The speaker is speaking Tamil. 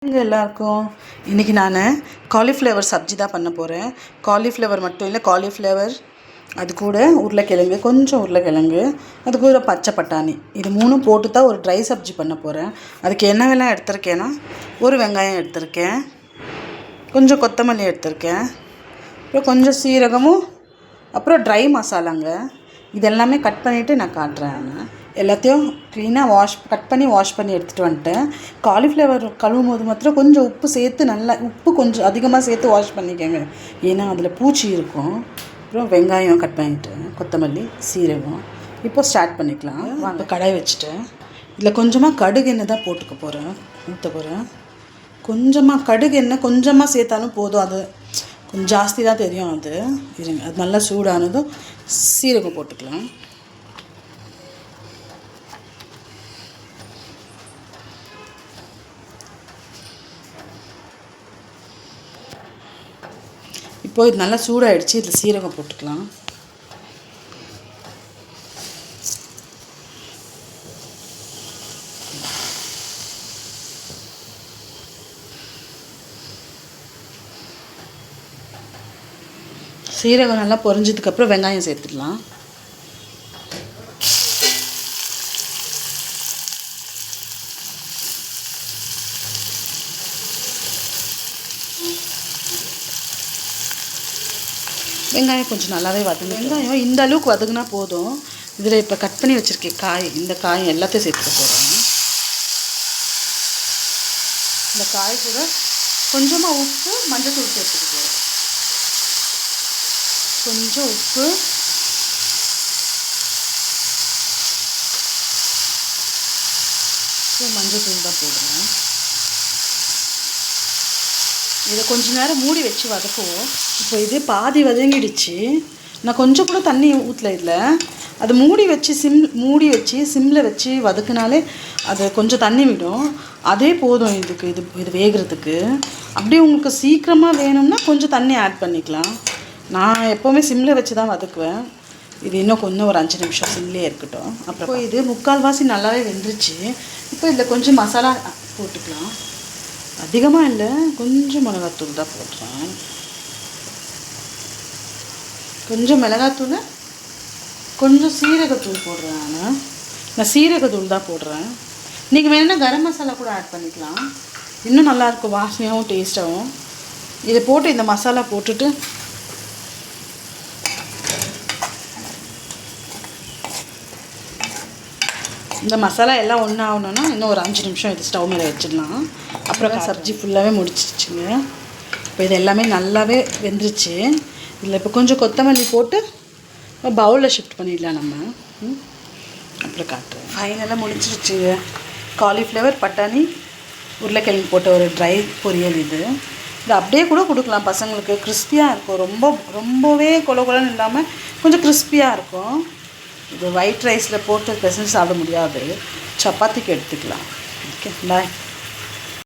இங்கே எல்லாருக்கும் இன்றைக்கி நான் காலிஃப்ளவர் சப்ஜி தான் பண்ண போகிறேன். காலிஃப்ளவர் மட்டும் இல்லை, காலிஃப்ளவர் அது கூட உருளைக்கிழங்கு, கொஞ்சம் உருளைக்கிழங்கு, அது கூட பச்சை பட்டாணி, இது மூணும் போட்டு தான் ஒரு ட்ரை சப்ஜி பண்ண போகிறேன். அதுக்கு என்னவெல்லாம் எடுத்திருக்கேன்னா, ஒரு வெங்காயம் எடுத்திருக்கேன், கொஞ்சம் கொத்தமல்லி எடுத்திருக்கேன், அப்புறம் கொஞ்சம் சீரகமும், அப்புறம் ட்ரை மசாலாங்க. இதெல்லாமே கட் பண்ணிவிட்டு நான் காட்டுறேன். எல்லாத்தையும் க்ளீனாக கட் பண்ணி வாஷ் பண்ணி எடுத்துகிட்டு வந்துட்டேன். காலிஃப்ளவர் கழுவும் போது மாத்திரம் கொஞ்சம் உப்பு சேர்த்து, நல்லா உப்பு கொஞ்சம் அதிகமாக சேர்த்து வாஷ் பண்ணிக்கோங்க, ஏன்னா அதில் பூச்சி இருக்கும். அப்புறம் வெங்காயம் கட் பண்ணிவிட்டேன், கொத்தமல்லி, சீரகம். இப்போ ஸ்டார்ட் பண்ணிக்கலாம் வாங்க. கடாய் வச்சுட்டேன். இதில் கொஞ்சமாக கடுகு எண்ணெய் தான் போட்டுக்க போகிறேன், ஊற்ற போகிறேன். கொஞ்சமாக கடுகு எண்ணெய் கொஞ்சமாக சேர்த்தாலும் போதும், அது கொஞ்சம் ஜாஸ்தி தான் தெரியும். அது இருங்க, அது நல்லா சூடானதும் சீரகம் போட்டுக்கலாம். இப்போ இது நல்லா சூடாகிடுச்சு, இதில் சீரகம் போட்டுக்கலாம். சீரகம் நல்லா பொரிஞ்சதுக்கப்புறம் வெங்காயம் சேர்த்துக்கலாம். வெங்காயம் கொஞ்சம் நல்லாவே வதங்க. வெங்காயம் இந்த அளவுக்கு வதங்கினா போதும். இதில் இப்போ கட் பண்ணி வச்சுருக்கேன் காய், இந்த காய் எல்லாத்தையும் சேர்த்துக்க போகிறேன். இந்த காய் கூட கொஞ்சமாக உப்பு, மஞ்சள்தூள் சேர்த்துக்க போகிறேன். கொஞ்சம் உப்பு, மஞ்சள்தூள் தான் போடுறேன். இதை கொஞ்ச நேரம் மூடி வச்சு வதக்குவோம். இப்போ இது பாதி வதங்கிடுச்சு. நான் கொஞ்சம் கூட தண்ணி ஊற்றல இதில். அது மூடி வச்சு சிம்மில் வச்சு வதக்குனாலே அது கொஞ்சம் தண்ணி விடும், அதே போதும் இதுக்கு. இது வேகிறதுக்கு. அப்படியே உங்களுக்கு சீக்கிரமாக வேணும்னா கொஞ்சம் தண்ணி ஆட் பண்ணிக்கலாம். நான் எப்போவுமே சிம்மில் வச்சு தான் வதக்குவேன். இது இன்னும் ஒரு 5 நிமிஷம் சிம்லேயே இருக்கட்டும். அப்புறம் இது முக்கால்வாசி நல்லாவே வெந்துருச்சு. இப்போ இதில் கொஞ்சம் மசாலா போட்டுக்கலாம். அதிகமாக இல்லை, கொஞ்சம் மிளகாத்தூள் தான் போடுறேன். கொஞ்சம் மிளகாத்தூள், கொஞ்சம் சீரகத்தூள் போடுறேன். நான் சீரகத்தூள் தான் போடுறேன். நீங்கள் வேணும்னா கரம் மசாலா கூட ஆட் பண்ணிக்கலாம், இன்னும் நல்லாயிருக்கும், வாசனையாகவும் டேஸ்ட்டாகவும். இதை போட்டு இந்த மசாலா போட்டுட்டு இந்த மசாலா எல்லாம் ஒன்றா ஆகணுன்னா இன்னும் ஒரு 5 நிமிஷம் இது ஸ்டவ் மேலே வச்சிடலாம். அப்புறம் சப்ஜி ஃபுல்லாகவே முடிச்சிடுச்சுங்க. இப்போ இது எல்லாமே நல்லாவே வெந்துருச்சு. இதில் இப்போ கொஞ்சம் கொத்தமல்லி போட்டு பவுலில் ஷிஃப்ட் பண்ணிடலாம் நம்ம. அப்புறம் காட்டுறேன். ஃபைனலாக முடிச்சிருச்சுங்க. காலிஃப்ளவர், பட்டாணி, உருளைக்கிழங்கு போட்ட ஒரு ட்ரை பொரியல். இது அப்படியே கூட கொடுக்கலாம் பசங்களுக்கு, கிறிஸ்பியாக இருக்கும். ரொம்பவே கொலன்னு இல்லாமல் கொஞ்சம் கிறிஸ்பியாக இருக்கும். இது ஒயிட் ரைஸில் போட்டு பெசஞ்சு சாப்பிட முடியாது, சப்பாத்திக்கு எடுத்துக்கலாம். ஓகே, பாய்.